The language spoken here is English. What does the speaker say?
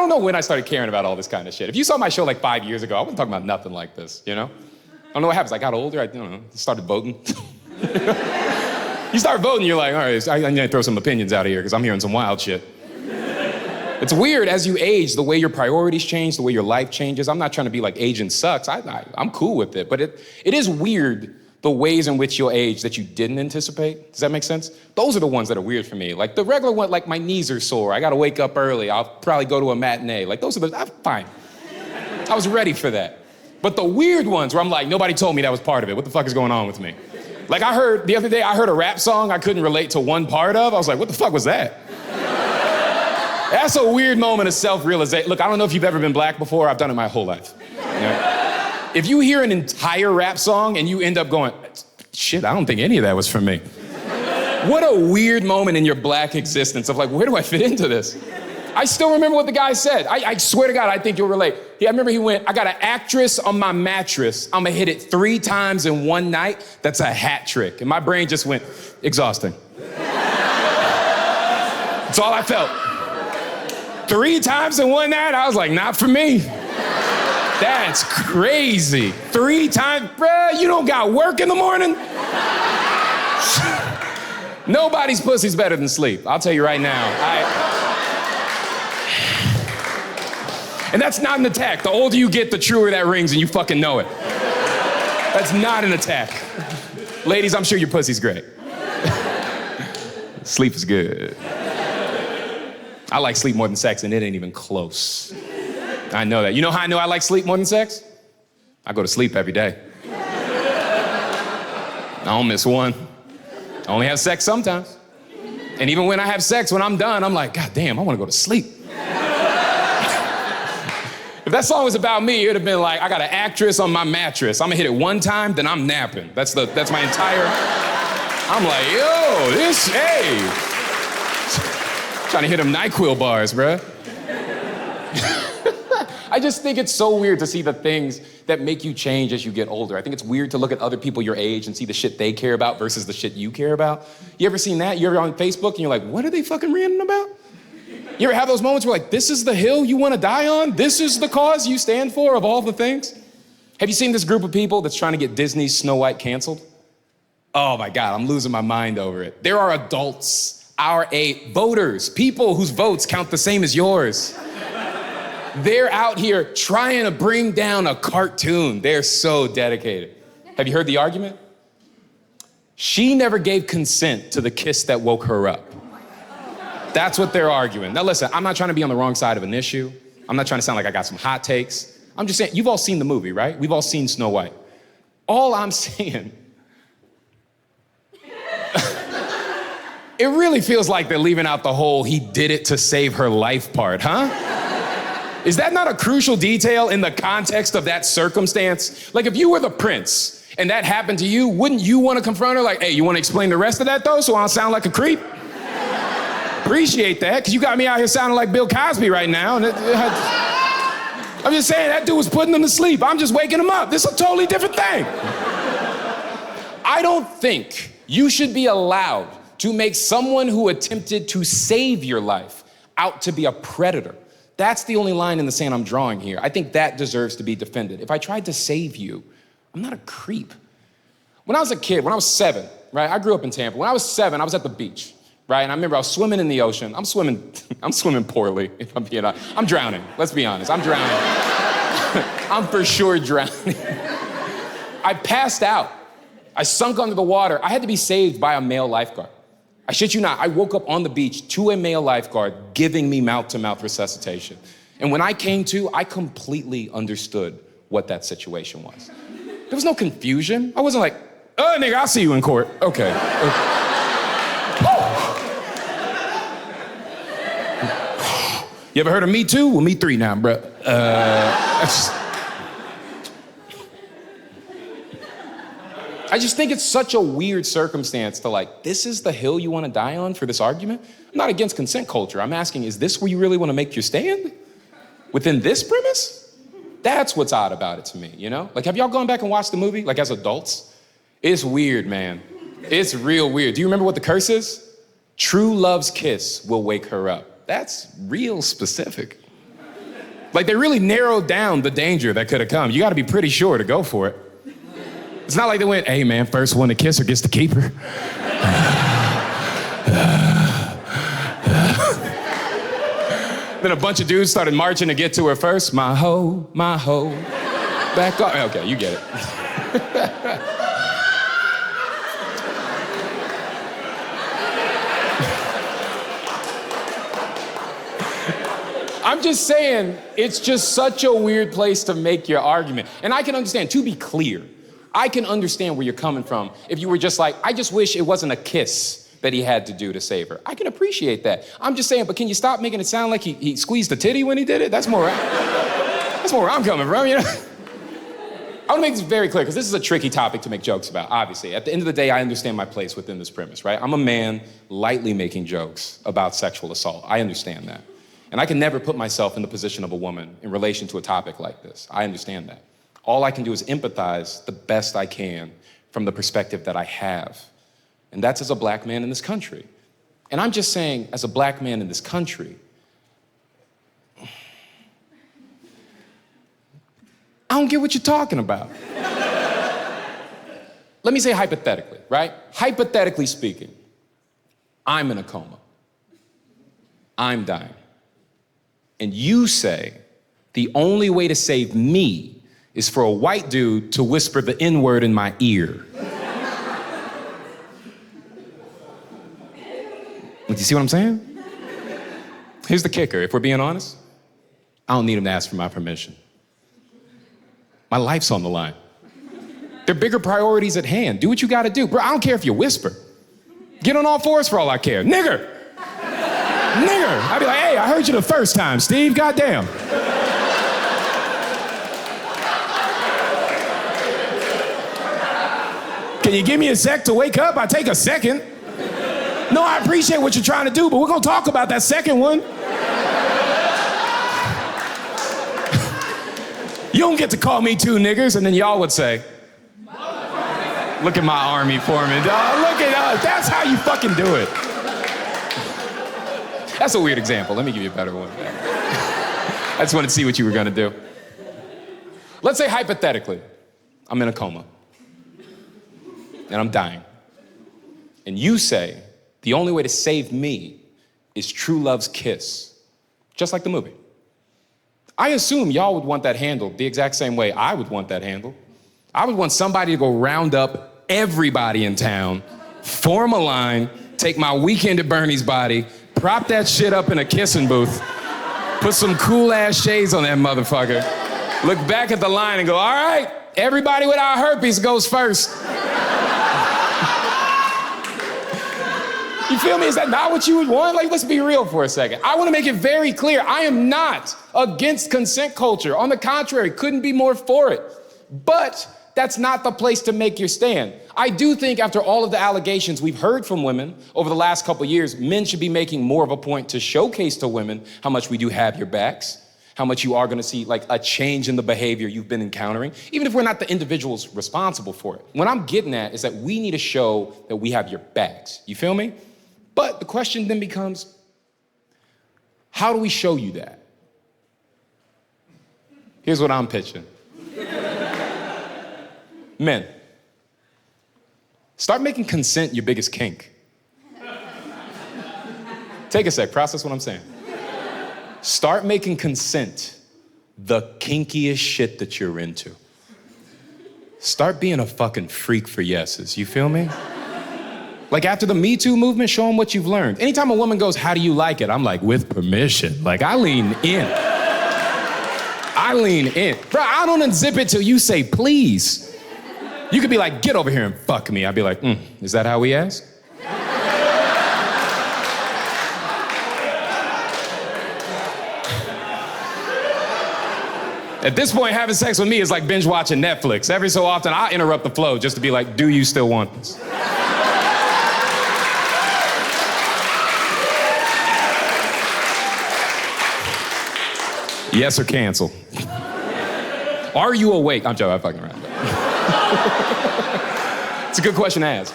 don't know when I started caring about all this kind of shit. If you saw my show like 5 years ago, I wasn't talking about nothing like this, you know? I don't know what happens. I got older, I don't know, started voting. You start voting, you're like, all right, I need to throw some opinions out of here because I'm hearing some wild shit. It's weird as you age, the way your priorities change, the way your life changes. I'm not trying to be like aging sucks. I'm cool with it, but it is weird the ways in which you'll age that you didn't anticipate. Does that make sense? Those are the ones that are weird for me. Like the regular one, like my knees are sore. I gotta wake up early. I'll probably go to a matinee. Like those are I'm fine. I was ready for that. But the weird ones where I'm like, nobody told me that was part of it. What the fuck is going on with me? Like the other day I heard a rap song I couldn't relate to one part of. I was like, what the fuck was that? That's a weird moment of self-realization. Look, I don't know if you've ever been black before. I've done it my whole life. You know? If you hear an entire rap song and you end up going, shit, I don't think any of that was for me. What a weird moment in your black existence of like, where do I fit into this? I still remember what the guy said. I swear to God, I think you'll relate. I remember he went, I got an actress on my mattress. I'm gonna hit it 3 times in one night. That's a hat trick. And my brain just went, exhausting. That's all I felt. 3 times in one night, I was like, not for me. That's crazy. 3 times, bruh, you don't got work in the morning? Nobody's pussy's better than sleep. I'll tell you right now. And that's not an attack. The older you get, the truer that rings and you fucking know it. That's not an attack. Ladies, I'm sure your pussy's great. Sleep is good. I like sleep more than sex, and it ain't even close. I know that. You know how I know I like sleep more than sex? I go to sleep every day. I don't miss one. I only have sex sometimes. And even when I have sex, when I'm done, I'm like, God damn, I want to go to sleep. If that song was about me, it would have been like, I got an actress on my mattress. I'm gonna hit it 1 time, then I'm napping. That's my entire, I'm like, yo, hey. Trying to hit them NyQuil bars, bruh. I just think it's so weird to see the things that make you change as you get older. I think it's weird to look at other people your age and see the shit they care about versus the shit you care about. You ever seen that? You ever on Facebook and you're like, what are they fucking ranting about? You ever have those moments where like, this is the hill you want to die on? This is the cause you stand for of all the things? Have you seen this group of people that's trying to get Disney's Snow White canceled? Oh my God, I'm losing my mind over it. There are adults, our age, voters, people whose votes count the same as yours. They're out here trying to bring down a cartoon. They're so dedicated. Have you heard the argument? She never gave consent to the kiss that woke her up. That's what they're arguing. Now listen, I'm not trying to be on the wrong side of an issue. I'm not trying to sound like I got some hot takes. I'm just saying, you've all seen the movie, right? We've all seen Snow White. All I'm saying, it really feels like they're leaving out the whole he did it to save her life part, huh? Is that not a crucial detail in the context of that circumstance? Like if you were the prince and that happened to you, wouldn't you want to confront her like, hey, you want to explain the rest of that though so I don't sound like a creep? Appreciate that, because you got me out here sounding like Bill Cosby right now. And I'm just saying, that dude was putting them to sleep. I'm just waking them up. This is a totally different thing. I don't think you should be allowed to make someone who attempted to save your life out to be a predator. That's the only line in the sand I'm drawing here. I think that deserves to be defended. If I tried to save you, I'm not a creep. When I was a kid, when I was 7, right? I grew up in Tampa. When I was 7, I was at the beach. Right, and I remember I was swimming in the ocean. I'm swimming poorly, if I'm being honest. I'm drowning, let's be honest, I'm drowning. I'm for sure drowning. I passed out. I sunk under the water. I had to be saved by a male lifeguard. I shit you not, I woke up on the beach to a male lifeguard giving me mouth-to-mouth resuscitation. And when I came to, I completely understood what that situation was. There was no confusion. I wasn't like, oh, nigga, I'll see you in court. Okay. You ever heard of Me Too? Well, Me 3 now, bro. I just think it's such a weird circumstance to like, this is the hill you want to die on for this argument? I'm not against consent culture. I'm asking, is this where you really want to make your stand? Within this premise? That's what's odd about it to me, you know? Like, have y'all gone back and watched the movie, like as adults? It's weird, man. It's real weird. Do you remember what the curse is? True love's kiss will wake her up. That's real specific. Like, they really narrowed down the danger that could have come. You gotta be pretty sure to go for it. It's not like they went, hey man, first one to kiss her gets to keep her. Then a bunch of dudes started marching to get to her first. My hoe, back up. Okay, you get it. I'm just saying, it's just such a weird place to make your argument. And I can understand, to be clear, I can understand where you're coming from if you were just like, I just wish it wasn't a kiss that he had to do to save her. I can appreciate that. I'm just saying, but can you stop making it sound like he squeezed a titty when he did it? That's more where I'm coming from, you know? I want to make this very clear, because this is a tricky topic to make jokes about, obviously. At the end of the day, I understand my place within this premise, right? I'm a man lightly making jokes about sexual assault. I understand that. And I can never put myself in the position of a woman in relation to a topic like this. I understand that. All I can do is empathize the best I can from the perspective that I have. And that's as a black man in this country. And I'm just saying, as a black man in this country, I don't get what you're talking about. Let me say hypothetically, right? Hypothetically speaking, I'm in a coma. I'm dying. And you say the only way to save me is for a white dude to whisper the N-word in my ear. Do you see what I'm saying? Here's the kicker, if we're being honest, I don't need him to ask for my permission. My life's on the line. There are bigger priorities at hand. Do what you gotta do. Bro, I don't care if you whisper. Get on all fours for all I care. Nigger! Nigger! I'd be like, hey, I heard you the first time, Steve, goddamn. Can you give me a sec to wake up? I take a second. No, I appreciate what you're trying to do, but we're gonna talk about that second one. You don't get to call me two niggers, and then y'all would say, look at my army foreman, dog. Look at us. That's how you fucking do it. That's a weird example. Let me give you a better one. I just wanted to see what you were gonna do. Let's say hypothetically, I'm in a coma, and I'm dying. And you say, the only way to save me is true love's kiss, just like the movie. I assume y'all would want that handled the exact same way I would want that handled. I would want somebody to go round up everybody in town, form a line, take my Weekend at Bernie's body, prop that shit up in a kissing booth, put some cool ass shades on that motherfucker, look back at the line and go, all right, everybody without herpes goes first. You feel me? Is that not what you would want? Like, let's be real for a second. I want to make it very clear. I am not against consent culture. On the contrary, couldn't be more for it. But that's not the place to make your stand. I do think after all of the allegations we've heard from women over the last couple of years, men should be making more of a point to showcase to women how much we do have your backs, how much you are going to see like a change in the behavior you've been encountering, even if we're not the individuals responsible for it. What I'm getting at is that we need to show that we have your backs. You feel me? But the question then becomes, how do we show you that? Here's what I'm pitching. Men, start making consent your biggest kink. Take a sec, process what I'm saying. Start making consent the kinkiest shit that you're into. Start being a fucking freak for yeses, you feel me? Like after the Me Too movement, show them what you've learned. Anytime a woman goes, how do you like it? I'm like, with permission. Like I lean in. I lean in. Bro, I don't unzip it till you say, please. You could be like, get over here and fuck me. I'd be like, is that how we ask? At this point, having sex with me is like binge watching Netflix. Every so often, I interrupt the flow just to be like, do you still want this? Yes or cancel. Are you awake? I'm joking, I'm fucking around. It's a good question to ask.